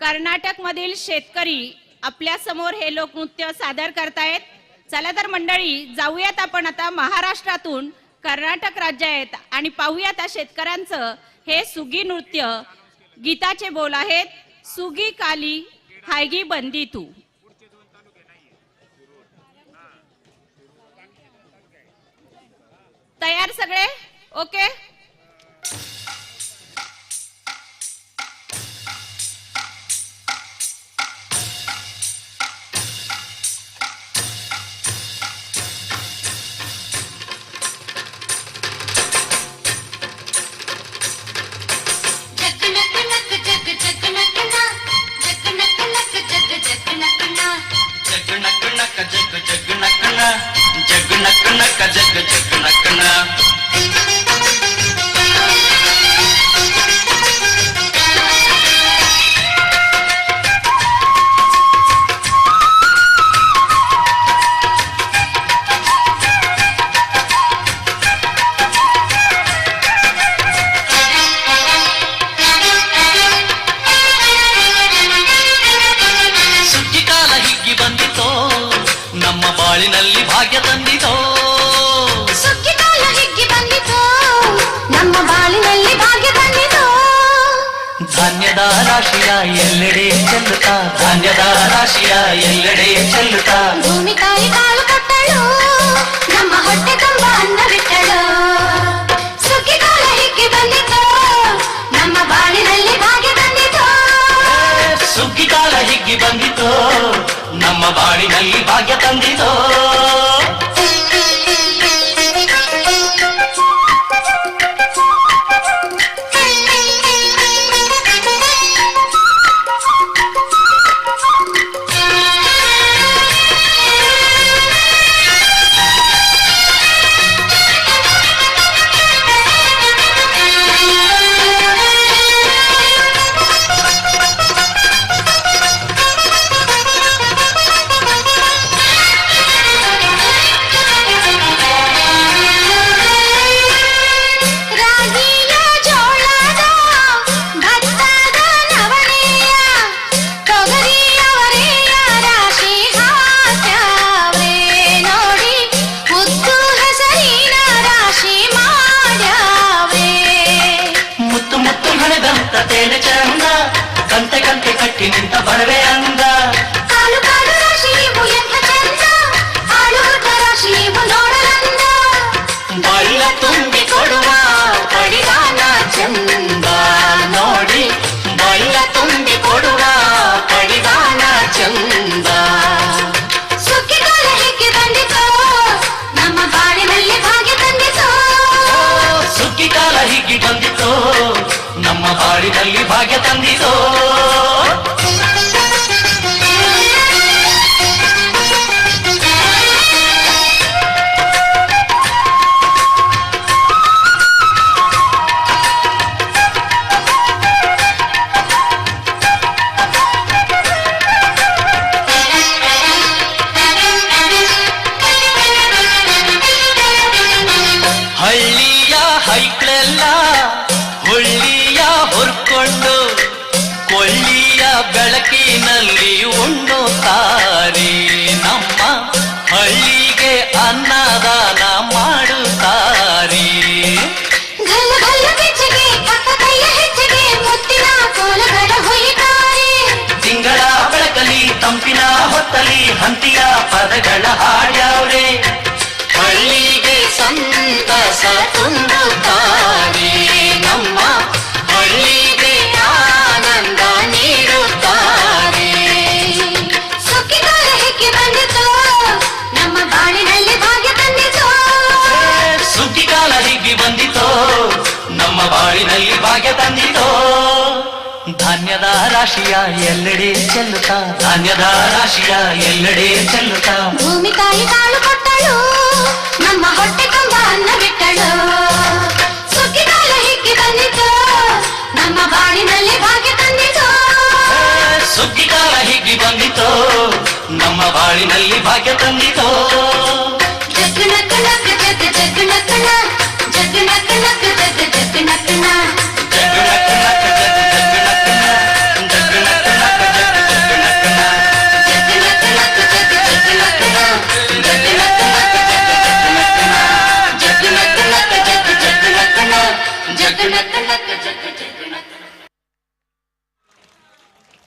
कर्नाटकमधील शेतकरी आपल्या समोर हे लोकनृत्य सादर करतायत। चला तर मंडळी, जाऊयात आपण आता महाराष्ट्रातून कर्नाटक राज्यात आणि पाहूयात त्या शेतकऱ्यांचं हे सुगी नृत्य। गीताचे बोल आहेत, सुगी काली हायगी बंदी तू। तयार सगळे? ओके। ಬಾಳಿನಲ್ಲಿ ಭಾಗ್ಯ ತಂದಿತೋ, ಸುಗ್ಗಿ ಕಾಲ ಹಿಗ್ಗಿ ಬಂದಿತೋ, ನಮ್ಮ ಬಾಳಿನಲ್ಲಿ ಭಾಗ್ಯ ತಂದಿತೋ। ಧಾನ್ಯದ ರಾಶಿಯ ಎಲ್ಲೆಡೆ ಚೆಲ್ಲುತ್ತಾ, ಧಾನ್ಯದ ರಾಶಿಯ ಎಲ್ಲೆಡೆ ಚೆಲ್ಲುತ್ತಾ, ಭೂಮಿ ತಾಯಿ ಕಾಳು ಕೊಟ್ಟಳು, ನಮ್ಮ ಹೊಟ್ಟೆ ತುಂಬ ಅನ್ನ ಬಿಟ್ಟಳು। ಸುಗ್ಗಿ ಕಾಲ ಹಿಗ್ಗಿ ಬಂದಿತೋ, ನಮ್ಮ ಬಾಳಿನಲ್ಲಿ ಭಾಗ್ಯ ತಂದಿತೋ। ಸುಗ್ಗಿ ಕಾಲ ಹಿಗ್ಗಿ ಬಂದಿತೋ, ನಮ್ಮ ಬಾಳಿನಲ್ಲಿ ಭಾಗ್ಯ ತಂದಿತೋ। ತೇನೆ ಚಂದ ಕಂತೆ ಕಂತೆ ಕಟ್ಟಿ ನಿಂತ ಬಡವೆ ಅಂದ, ಕಾಲು ಕಾಲು ರಾಶಿ ನೀವು ಎಂತ ಚಂದ, ಹಾಳು ಹುಟ್ಟ ರಾಶಿ ನೀವು ನೋಡಲಂದ। ಬಳ್ಳ ತುಂಬಿ ಕೊಡುವ ಪಡಿದಾನ ಚಂದ ನೋಡಿ, ಬಳ್ಳ ತುಂಬಿ ಕೊಡುವ ಪಡಿದಾನ ಚಂದ। ಸುಗ್ಗಿ ಕಾಲ ಹಿಗ್ಗಿ ಬಂದಿತೋ, ನಮ್ಮ ಬಾಳಿನಲ್ಲಿ ಭಾಗ್ಯ ತಂದಿತೋ। ಸುಗ್ಗಿ ಕಾಲ ಹಿಗ್ಗಿ ಬಂದಿತೋ, ನಮ್ಮ ಬಾಳಿನಲ್ಲಿ ಭಾಗ್ಯ ತಂದಿತೋ। ಹಳ್ಳಿಯ ಹೈಕ್ಳೆಲ್ಲ ಹುಳ್ಳಿಯ ಹೊರ್ಕೊಂಡು ಕೊಳ್ಳಿಯ ಬೆಳಕಿನಲ್ಲಿ ಉಣ್ಣುತ್ತಾರೆ, ನಮ್ಮ ಹಳ್ಳಿಗೆ ಅನ್ನದಾನ ಮಾಡುತ್ತಾರೆ। ಗಲ್ಲ ಗಲ್ಲ ಕೆಚ್ಚಗೆ ಪಕ್ಕ ಕೈಯ ಹೆಜ್ಜೆಗೆ ಮುತ್ತಿನ ಕೋಲಗಳ ಹೊಯ್ತಾರೆ। ತಿಂಗಳ ಬೆಳಕಲಿ ತಂಪಿನ ಹೊತ್ತಲಿ ಹಂತಿಯ ಪದಗಳ ಹಾಡ್ಯಾವ್ರೆ, ಹಳ್ಳಿಗೆ ಸಂತಸ ತುಂಬುತ್ತಾರೆ, ನಮ್ಮ ಹಳ್ಳಿಗೆ ಆನಂದ ನೀಡುತ್ತಾರೆ। ಸುಗ್ಗಿ ಕಾಲ ಹಿಗ್ಗಿ ಬಂದಿತೋ, ನಮ್ಮ ಬಾಳಿನಲ್ಲಿ ಭಾಗ್ಯ ತಂದಿತೋ। ಸುಗ್ಗಿ ಕಾಲ ಹಿಗ್ಗಿ ಬಂದಿತೋ, ನಮ್ಮ ಬಾಳಿನಲ್ಲಿ ಭಾಗ್ಯ ತಂದಿತೋ। ಧಾನ್ಯದ ರಾಶಿಯ ಎಲ್ಲೆಡೆ ಚೆಲ್ಲುತ್ತಾ, ಧಾನ್ಯದ ರಾಶಿಯ ಎಲ್ಲೆಡೆ ಚೆಲ್ಲುತ್ತಾ, ಭೂಮಿ ತಾಯಿ ಕಾಳು ಕೊಟ್ಟಳು, ನಮ್ಮ ಹೊಟ್ಟೆ ತುಂಬ ಅನ್ನ ಬಿಟ್ಟಳು। ಸುಗ್ಗಿ ಕಾಲ ಹಿಗ್ಗಿ ಬಂದಿತೋ, ನಮ್ಮ ಬಾಳಿನಲ್ಲಿ ಭಾಗ್ಯ ತಂದಿತೋ। ಸುಗ್ಗಿ ಕಾಲ ಹಿಗ್ಗಿ ಬಂದಿತೋ, ನಮ್ಮ ಬಾಳಿನಲ್ಲಿ ಭಾಗ್ಯ ತಂದಿತೋ। ಜಗ್ ನಕ್ ನಕ್ ಜಗ್ ಜಗ್ ನಕ್ ನ, ಜಗ್ ನಕ್ ನಕ್ ಜಗ್ ಜಗ್ ನಕ್ ನ। ಜಗ್ ನಕ್ ನಕ್ ಜಗ್ ಜಗ್ ನಕ್ ನ, ಜಗ್ ನಕ್ ನಕ್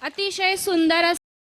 अतिशय सुंदर